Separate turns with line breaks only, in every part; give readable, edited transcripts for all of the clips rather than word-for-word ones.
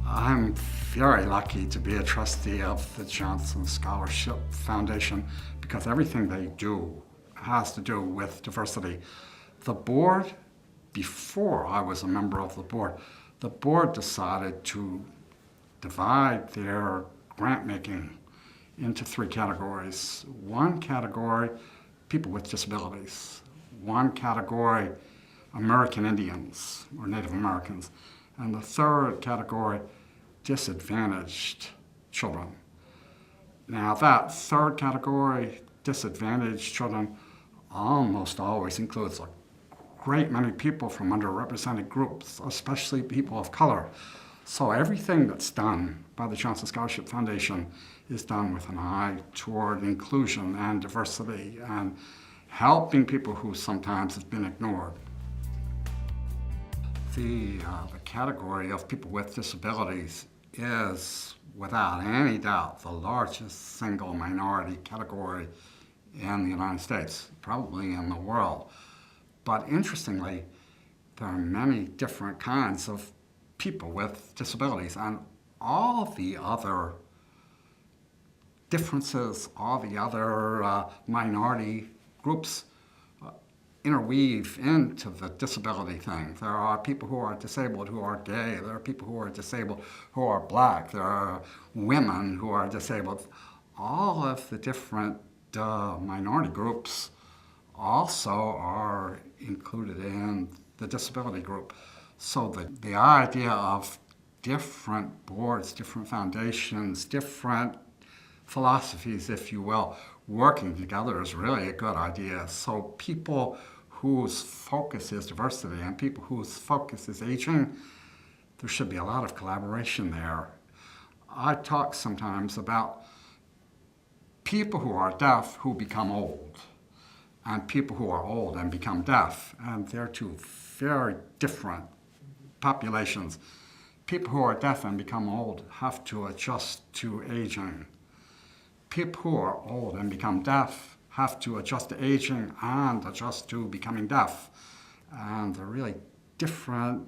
I'm very lucky to be a trustee of the Johnson Scholarship Foundation because everything they do has to do with diversity. The board, before I was a member of the board decided to divide their grant making into three categories. One category, people with disabilities. One category, American Indians or Native Americans. And the third category, disadvantaged children. Now that third category, disadvantaged children, almost always includes a great many people from underrepresented groups, especially people of color. So everything that's done by the Johnson Scholarship Foundation is done with an eye toward inclusion and diversity and helping people who sometimes have been ignored. The category of people with disabilities is, without any doubt, the largest single minority category in the United States, probably in the world. But interestingly, there are many different kinds of people with disabilities, and all the other differences, all the other minority groups interweave into the disability thing. There are people who are disabled who are gay. There are people who are disabled who are black. There are women who are disabled. All of the different minority groups also are included in the disability group. So the idea of different boards, different foundations, different philosophies, if you will, working together is really a good idea. So people whose focus is diversity and people whose focus is aging, there should be a lot of collaboration there. I talk sometimes about people who are deaf who become old and people who are old and become deaf, and they're two very different populations. People who are deaf and become old have to adjust to aging. People who are old and become deaf have to adjust to aging and adjust to becoming deaf. And they're really different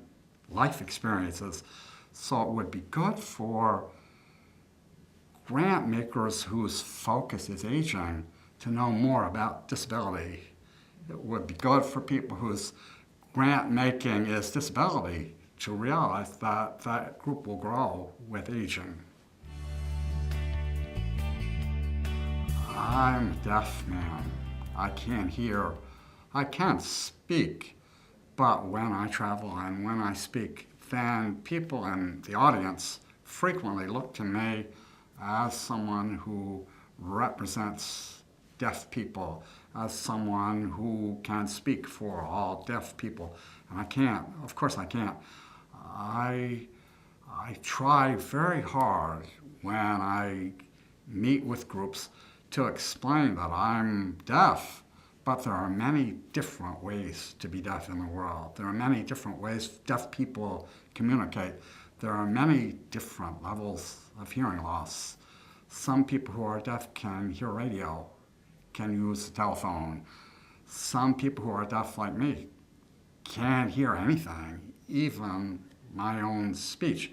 life experiences. So it would be good for grant makers whose focus is aging to know more about disability. It would be good for people whose grant making is disability to realize that that group will grow with aging. I'm a deaf man. I can't hear. I can't speak. But when I travel and when I speak, then people in the audience frequently look to me as someone who represents deaf people, as someone who can speak for all deaf people. And I can't. Of course I can't. I try very hard when I meet with groups to explain that I'm deaf, but there are many different ways to be deaf in the world. There are many different ways deaf people communicate. There are many different levels of hearing loss. Some people who are deaf can hear radio, can use the telephone. Some people who are deaf like me can't hear anything, even my own speech.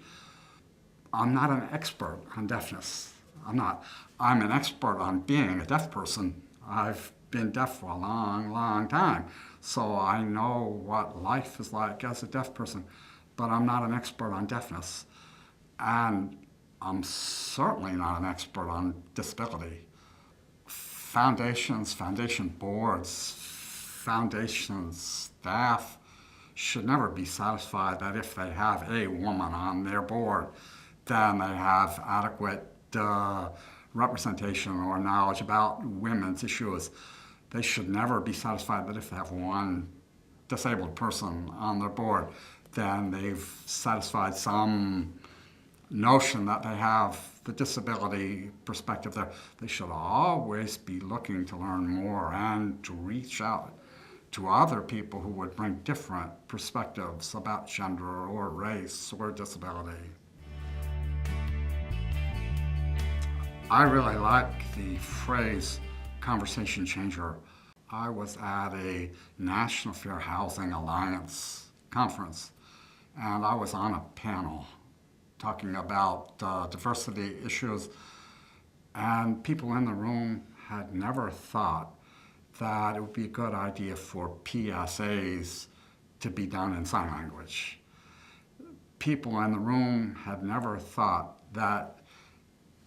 I'm not an expert on deafness. I'm an expert on being a deaf person. I've been deaf for a long, long time. So I know what life is like as a deaf person, but I'm not an expert on deafness. And I'm certainly not an expert on disability. Foundations, foundation boards, foundation staff should never be satisfied that if they have a woman on their board, then they have adequate representation or knowledge about women's issues. They should never be satisfied that if they have one disabled person on their board, then they've satisfied some notion that they have the disability perspective there. They should always be looking to learn more and to reach out to other people who would bring different perspectives about gender or race or disability. I really like the phrase conversation changer. I was at a National Fair Housing Alliance conference, and I was on a panel. talking about diversity issues, and people in the room had never thought that it would be a good idea for PSAs to be done in sign language. People in the room had never thought that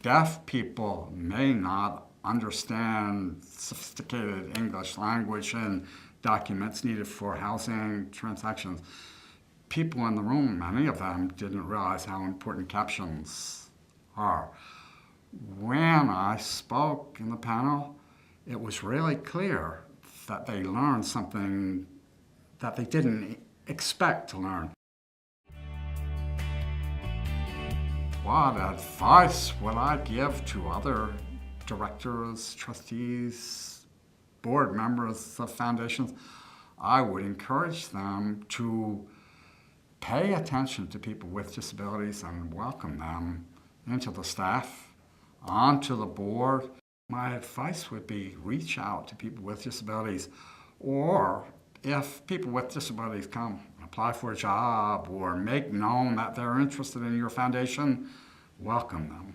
deaf people may not understand sophisticated English language and documents needed for housing transactions. People in the room, many of them, didn't realize how important captions are. When I spoke in the panel, it was really clear that they learned something that they didn't expect to learn. What advice would I give to other directors, trustees, board members of foundations? I would encourage them to pay attention to people with disabilities and welcome them into the staff, onto the board. My advice would be reach out to people with disabilities, or if people with disabilities come, apply for a job or make known that they're interested in your foundation, welcome them.